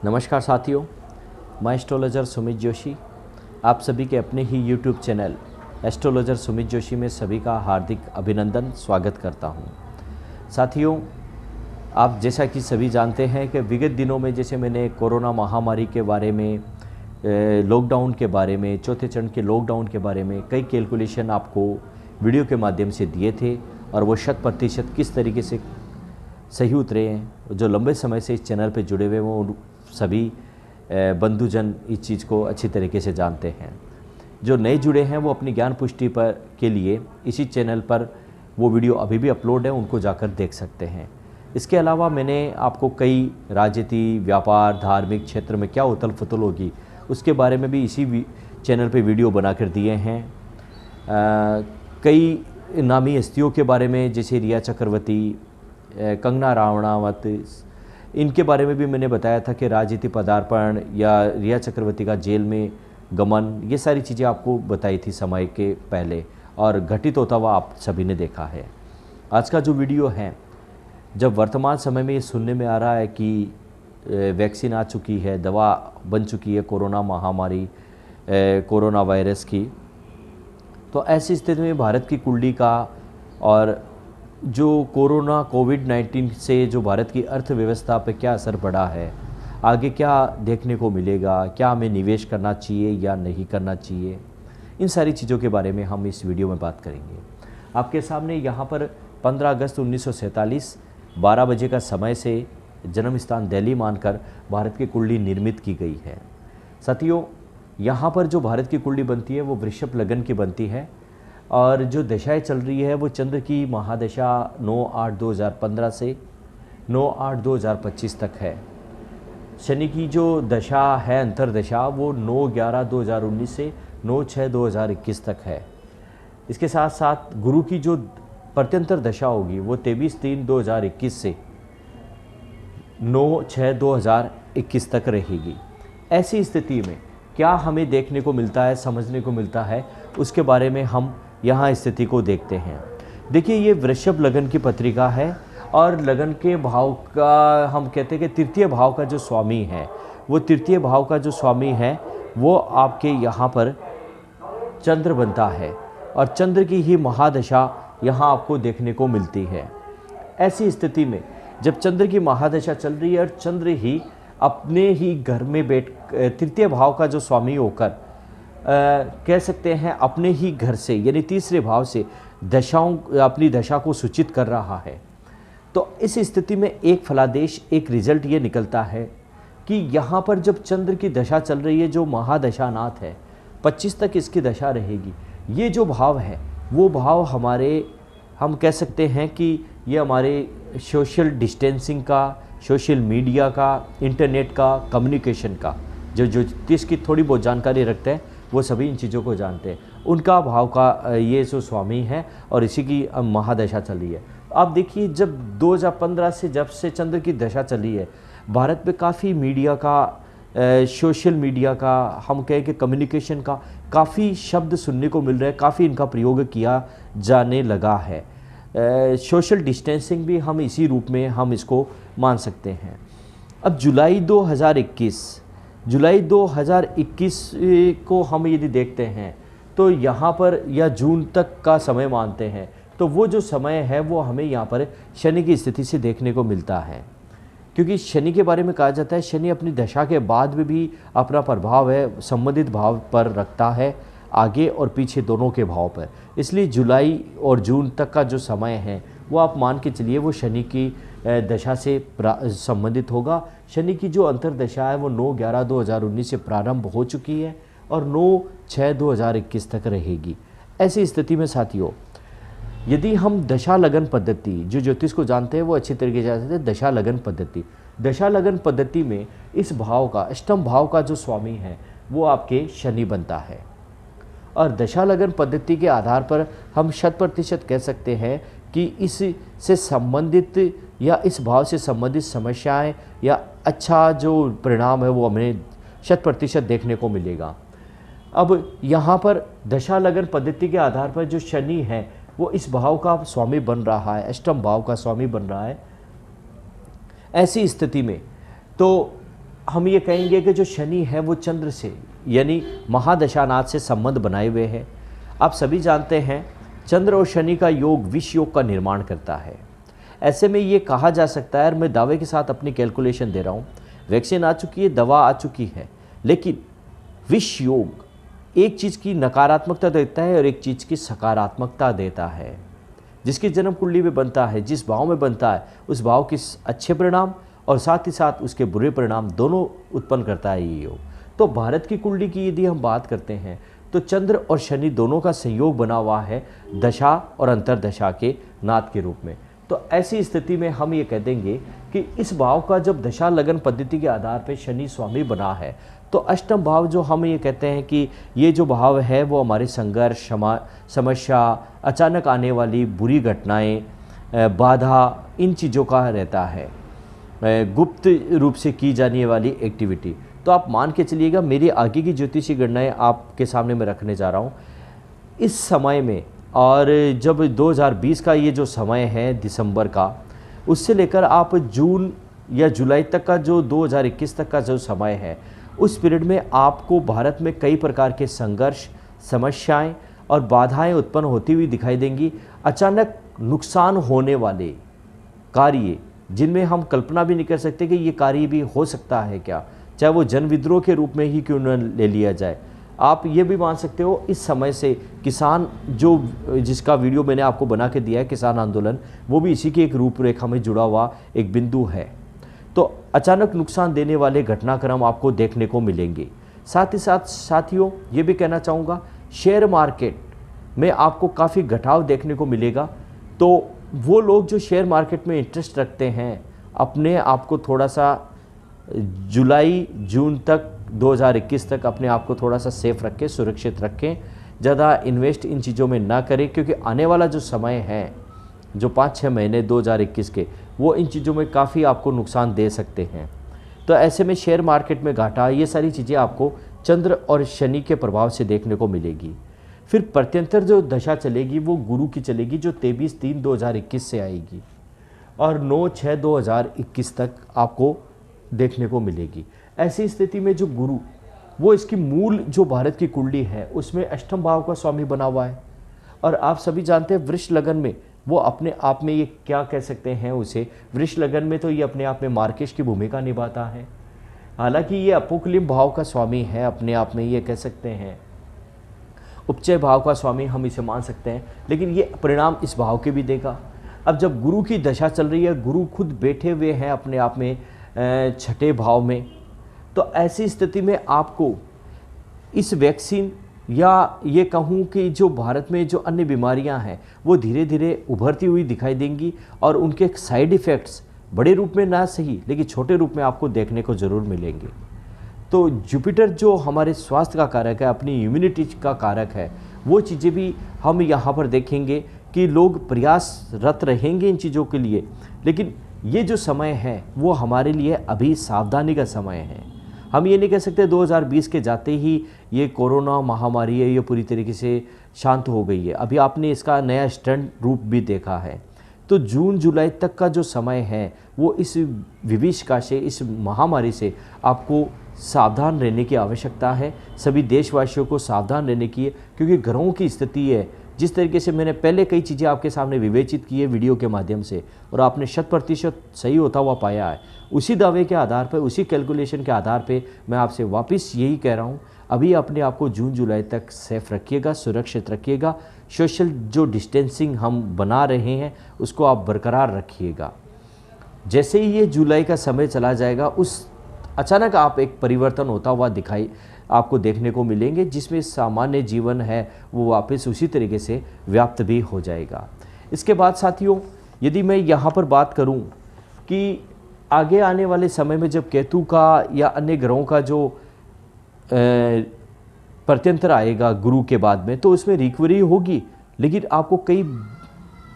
नमस्कार साथियों, मैं एस्ट्रोलॉजर सुमित जोशी आप सभी के अपने ही YouTube channel astrologer Sumit Joshi में सभी का हार्दिक अभिनंदन स्वागत करता हूं। साथियों, आप जैसा कि सभी जानते हैं कि विगत दिनों में जैसे मैंने कोरोना महामारी के बारे में, लॉकडाउन के बारे में, चौथे चरण के लॉकडाउन के बारे में कई कैलकुलेशन आपको वीडियो के माध्यम से दिए थे और वो 100% किस तरीके से सही उतरे हैं। जो लंबे समय से इस चैनल पर जुड़े हुए वो सभी बंधुजन इस चीज़ को अच्छी तरीके से जानते हैं। जो नए जुड़े हैं वो अपनी ज्ञान पुष्टि पर के लिए इसी चैनल पर वो वीडियो अभी भी अपलोड है, उनको जाकर देख सकते हैं। इसके अलावा मैंने आपको कई राजनीति, व्यापार, धार्मिक क्षेत्र में क्या उथल पुथल होगी उसके बारे में भी इसी चैनल पे वीडियो बनाकर दिए हैं। कई नामी हस्तियों के बारे में जैसे रिया चक्रवर्ती, कंगना राणावत, इनके बारे में भी मैंने बताया था कि राजनीति पदार्पण या रिया चक्रवर्ती का जेल में गमन, ये सारी चीज़ें आपको बताई थी समय के पहले और घटित होता हुआ आप सभी ने देखा है। आज का जो वीडियो है, जब वर्तमान समय में ये सुनने में आ रहा है कि वैक्सीन आ चुकी है, दवा बन चुकी है कोरोना महामारी, कोरोना वायरस की, तो ऐसी स्थिति में भारत की कुंडली का और जो कोरोना कोविड-19 से जो भारत की अर्थव्यवस्था पे क्या असर पड़ा है, आगे क्या देखने को मिलेगा, क्या हमें निवेश करना चाहिए या नहीं करना चाहिए, इन सारी चीज़ों के बारे में हम इस वीडियो में बात करेंगे। आपके सामने यहाँ पर 15 अगस्त 1947 12 बजे का समय से जन्म स्थान दिल्ली मानकर भारत की कुंडली निर्मित की गई है। साथियों, यहाँ पर जो भारत की कुंडली बनती है वो वृषभ लगन की बनती है और जो दशाएं चल रही है वो चंद्र की महादशा 9/8/2015 से 9/8/2025 तक है। शनि की जो दशा है, अंतरदशा, वो 9/11/2019 से 9/6/2021 तक है। इसके साथ साथ गुरु की जो प्रत्यंतर दशा होगी वो 23/3/2021 से 9/6/2021 तक रहेगी। ऐसी स्थिति में क्या हमें देखने को मिलता है, समझने को मिलता है, उसके बारे में हम यहाँ स्थिति को देखते हैं। देखिए, ये वृषभ लगन की पत्रिका है और लगन के भाव का हम कहते हैं कि तृतीय भाव का जो स्वामी है, वो तृतीय भाव का जो स्वामी है वो आपके यहाँ पर चंद्र बनता है और चंद्र की ही महादशा यहाँ आपको देखने को मिलती है। ऐसी स्थिति में जब चंद्र की महादशा चल रही है और चंद्र ही अपने ही घर में बैठ तृतीय भाव का जो स्वामी होकर कह सकते हैं अपने ही घर से यानी तीसरे भाव से अपनी दशा को सूचित कर रहा है, तो इस स्थिति में एक फलादेश, एक रिजल्ट ये निकलता है कि यहाँ पर जब चंद्र की दशा चल रही है, जो महादशानाथ है, 25 तक इसकी दशा रहेगी। ये जो भाव है वो भाव हमारे, हम कह सकते हैं कि ये हमारे सोशल डिस्टेंसिंग का, सोशल मीडिया का, इंटरनेट का, कम्युनिकेशन का, जो ज्योतिष की थोड़ी बहुत जानकारी रखते हैं वो सभी इन चीज़ों को जानते हैं, उनका भाव का ये जो स्वामी है और इसी की महादशा चली है। आप देखिए, जब 2015 से जब से चंद्र की दशा चली है, भारत में काफ़ी मीडिया का, सोशल मीडिया का, हम कहें कि कम्युनिकेशन का काफ़ी शब्द सुनने को मिल रहे हैं, काफ़ी इनका प्रयोग किया जाने लगा है। सोशल डिस्टेंसिंग भी हम इसी रूप में हम इसको मान सकते हैं। अब जुलाई 2021 को हम यदि देखते हैं तो यहाँ पर, या जून तक का समय मानते हैं, तो वो जो समय है वो हमें यहाँ पर शनि की स्थिति से देखने को मिलता है। क्योंकि शनि के बारे में कहा जाता है शनि अपनी दशा के बाद में भी अपना प्रभाव है संबंधित भाव पर रखता है, आगे और पीछे दोनों के भाव पर। इसलिए जुलाई और जून तक का जो समय है वो आप मान के चलिए वो शनि की दशा से संबंधित होगा। शनि की जो अंतरदशा है वो 9/11/2019 से प्रारंभ हो चुकी है और 9/6/2021 तक रहेगी। ऐसी स्थिति में साथियों, यदि हम दशा लगन पद्धति, जो ज्योतिष को जानते हैं वो अच्छी तरीके से जानते हैं, दशा लगन पद्धति में इस भाव का, अष्टम भाव का जो स्वामी है वो आपके शनि बनता है। और दशा लगन पद्धति के आधार पर हम 100% कह सकते हैं कि इस से संबंधित या इस भाव से संबंधित समस्याएं या अच्छा जो परिणाम है वो हमें 100% देखने को मिलेगा। अब यहाँ पर दशा लगन पद्धति के आधार पर जो शनि है वो इस भाव का स्वामी बन रहा है, अष्टम भाव का स्वामी बन रहा है। ऐसी स्थिति में तो हम ये कहेंगे कि जो शनि है वो चंद्र से यानी महादशानाथ से संबंध बनाए हुए है। आप सभी जानते हैं चंद्र और शनि का योग विष योग का निर्माण करता है। ऐसे में ये कहा जा सकता है, और मैं दावे के साथ अपनी कैलकुलेशन दे रहा हूँ, वैक्सीन आ चुकी है, दवा आ चुकी है, लेकिन विष योग एक चीज़ की नकारात्मकता देता है और एक चीज़ की सकारात्मकता देता है। जिसकी जन्म कुंडली में बनता है, जिस भाव में बनता है, उस भाव के अच्छे परिणाम और साथ ही साथ उसके बुरे परिणाम दोनों उत्पन्न करता है ये योग। तो भारत की कुंडली की यदि हम बात करते हैं तो चंद्र और शनि दोनों का संयोग बना हुआ है दशा और अंतरदशा के नाथ के रूप में। तो ऐसी स्थिति में हम ये कह देंगे कि इस भाव का जब दशा लगन पद्धति के आधार पर शनि स्वामी बना है तो अष्टम भाव जो हम ये कहते हैं कि ये जो भाव है वो हमारे संघर्ष, समस्या, अचानक आने वाली बुरी घटनाएं, बाधा, इन चीज़ों का रहता है, गुप्त रूप से की जाने वाली एक्टिविटी। तो आप मान के चलिएगा, मेरी आगे की ज्योतिषी गणनाएं आपके सामने मैं रखने जा रहा हूँ इस समय में। और जब 2020 का ये जो समय है दिसंबर का, उससे लेकर आप जून या जुलाई तक का जो 2021 तक का जो समय है, उस पीरियड में आपको भारत में कई प्रकार के संघर्ष, समस्याएं और बाधाएं उत्पन्न होती हुई दिखाई देंगी। अचानक नुकसान होने वाले कार्य जिनमें हम कल्पना भी नहीं कर सकते कि ये कार्य भी हो सकता है क्या, चाहे वो जन विद्रोह के रूप में ही क्यों न ले लिया जाए। आप ये भी मान सकते हो इस समय से किसान जो जिसका वीडियो मैंने आपको बना के दिया है, किसान आंदोलन, वो भी इसी की एक रूपरेखा में जुड़ा हुआ एक बिंदु है। तो अचानक नुकसान देने वाले घटनाक्रम आपको देखने को मिलेंगे। साथ ही साथ साथियों ये भी कहना चाहूँगा, शेयर मार्केट में आपको काफ़ी घटाव देखने को मिलेगा। तो वो लोग जो शेयर मार्केट में इंटरेस्ट रखते हैं, अपने आप को थोड़ा सा जुलाई जून तक 2021 तक अपने आप को थोड़ा सा सेफ रखें, सुरक्षित रखें, ज़्यादा इन्वेस्ट इन चीज़ों में ना करें, क्योंकि आने वाला जो समय है, जो 5-6 महीने 2021 के, वो इन चीज़ों में काफ़ी आपको नुकसान दे सकते हैं। तो ऐसे में शेयर मार्केट में घाटा, ये सारी चीज़ें आपको चंद्र और शनि के प्रभाव से देखने को मिलेगी। फिर प्रत्यंतर जो दशा चलेगी वो गुरु की चलेगी, जो 23/3/2021 से आएगी और 9/6/2021 तक आपको देखने को मिलेगी। ऐसी स्थिति में जो गुरु, वो इसकी मूल जो भारत की कुंडली है उसमें अष्टम भाव का स्वामी बना हुआ है। और आप सभी जानते हैं वृष लगन में वो अपने आप में, ये क्या कह सकते हैं उसे, वृष लगन में तो ये अपने आप में मार्केश की भूमिका निभाता है। हालांकि ये अपोक्लिम भाव का स्वामी है, अपने आप में ये कह सकते हैं उपचय भाव का स्वामी हम इसे मान सकते हैं, लेकिन ये परिणाम इस भाव के भी देगा। अब जब गुरु की दशा चल रही है, गुरु खुद बैठे हुए हैं अपने आप में छठे भाव में, तो ऐसी स्थिति में आपको इस वैक्सीन या ये कहूँ कि जो भारत में जो अन्य बीमारियां हैं वो धीरे धीरे उभरती हुई दिखाई देंगी और उनके साइड इफ़ेक्ट्स बड़े रूप में ना सही लेकिन छोटे रूप में आपको देखने को ज़रूर मिलेंगे। तो जुपिटर जो हमारे स्वास्थ्य का कारक है, अपनी इम्यूनिटी का कारक है, वो चीज़ें भी हम यहाँ पर देखेंगे कि लोग प्रयासरत रहेंगे इन चीज़ों के लिए। लेकिन ये जो समय है वो हमारे लिए अभी सावधानी का समय है। हम ये नहीं कह सकते 2020 के जाते ही ये कोरोना महामारी है ये पूरी तरीके से शांत हो गई है। अभी आपने इसका नया स्टंट रूप भी देखा है। तो जून जुलाई तक का जो समय है वो इस विभीषिका से, इस महामारी से आपको सावधान रहने की आवश्यकता है। सभी देशवासियों को सावधान रहने की है, क्योंकि ग्रहों की स्थिति है जिस तरीके से मैंने पहले कई चीज़ें आपके सामने विवेचित की है वीडियो के माध्यम से, और आपने 100% सही होता हुआ पाया है। उसी दावे के आधार पर, उसी कैलकुलेशन के आधार पे मैं आपसे वापस यही कह रहा हूँ, अभी अपने आप को जून जुलाई तक सेफ रखिएगा, सुरक्षित रखिएगा। सोशल जो डिस्टेंसिंग हम बना रहे हैं उसको आप बरकरार रखिएगा। जैसे ही ये जुलाई का समय चला जाएगा, उस अचानक आप एक परिवर्तन होता हुआ दिखाई आपको देखने को मिलेंगे, जिसमें सामान्य जीवन है वो वापस उसी तरीके से व्याप्त भी हो जाएगा। इसके बाद साथियों, यदि मैं यहाँ पर बात करूँ कि आगे आने वाले समय में जब केतु का या अन्य ग्रहों का जो प्रत्यंतर आएगा गुरु के बाद में, तो उसमें रिकवरी होगी, लेकिन आपको कई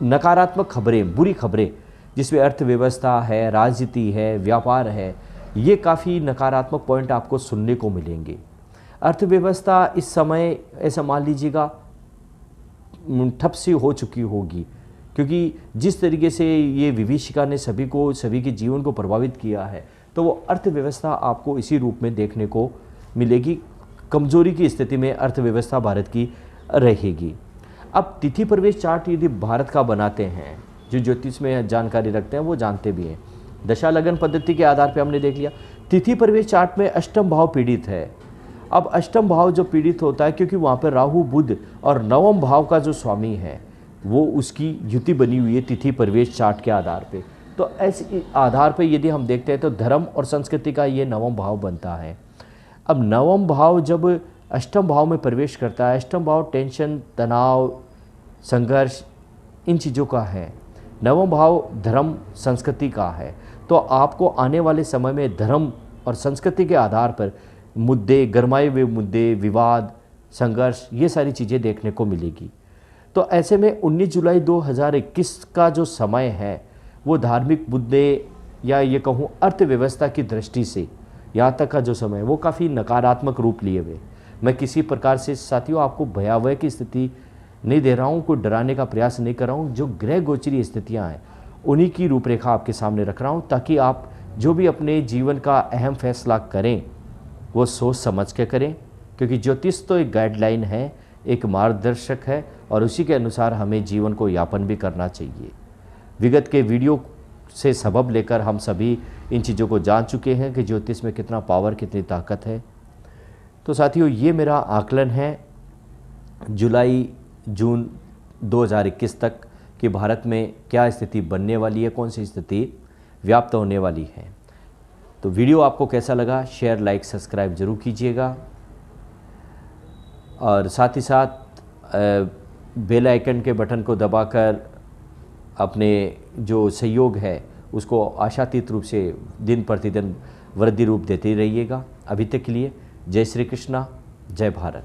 नकारात्मक खबरें, बुरी खबरें, जिसमें अर्थव्यवस्था है, राजनीति है, व्यापार है, ये काफ़ी नकारात्मक पॉइंट आपको सुनने को मिलेंगे। अर्थव्यवस्था इस समय ऐसा मान लीजिएगा ठप सी हो चुकी होगी, क्योंकि जिस तरीके से ये विभीषिका ने सभी के जीवन को प्रभावित किया है, तो वो अर्थव्यवस्था आपको इसी रूप में देखने को मिलेगी। कमज़ोरी की स्थिति में अर्थव्यवस्था भारत की रहेगी। अब तिथि प्रवेश चार्ट यदि भारत का बनाते हैं, जो ज्योतिष में जानकारी रखते हैं वो जानते भी हैं। दशा लगन पद्धति के आधार पर हमने देख लिया, तिथि प्रवेश चार्ट में अष्टम भाव पीड़ित है। अब अष्टम भाव जो पीड़ित होता है क्योंकि वहाँ पर राहु बुध और नवम भाव का जो स्वामी है वो उसकी युति बनी हुई है तिथि प्रवेश चार्ट के आधार पे। तो ऐसे आधार पे यदि हम देखते हैं तो धर्म और संस्कृति का ये नवम भाव बनता है। अब नवम भाव जब अष्टम भाव में प्रवेश करता है, अष्टम भाव टेंशन, तनाव, संघर्ष, इन चीज़ों का है। नवम भाव धर्म संस्कृति का है। तो आपको आने वाले समय में धर्म और संस्कृति के आधार पर मुद्दे, गरमाए हुए मुद्दे, विवाद, संघर्ष, ये सारी चीज़ें देखने को मिलेगी। तो ऐसे में 19 जुलाई 2021 का जो समय है वो धार्मिक मुद्दे या ये कहूँ अर्थव्यवस्था की दृष्टि से यहाँ तक का जो समय है वो काफ़ी नकारात्मक रूप लिए हुए। मैं किसी प्रकार से साथियों आपको भयावह की स्थिति नहीं दे रहा हूँ, कोई डराने का प्रयास नहीं कर रहा हूँ। जो ग्रह गोचरी स्थितियाँ हैं उन्हीं की रूपरेखा आपके सामने रख रहा हूँ, ताकि आप जो भी अपने जीवन का अहम फैसला करें वो सोच समझ के करें, क्योंकि ज्योतिष तो एक गाइडलाइन है, एक मार्गदर्शक है और उसी के अनुसार हमें जीवन को यापन भी करना चाहिए। विगत के वीडियो से सबब लेकर हम सभी इन चीज़ों को जान चुके हैं कि ज्योतिष में कितना पावर, कितनी ताकत है। तो साथियों ये मेरा आकलन है जुलाई जून 2021 तक कि भारत में क्या स्थिति बनने वाली है, कौन सी स्थिति व्याप्त होने वाली है। तो वीडियो आपको कैसा लगा, शेयर, लाइक, सब्सक्राइब जरूर कीजिएगा और साथ ही साथ बेल आइकन के बटन को दबाकर अपने जो सहयोग है उसको आशातीत रूप से दिन प्रतिदिन वृद्धि रूप देते रहिएगा। अभी तक के लिए जय श्री कृष्णा, जय भारत।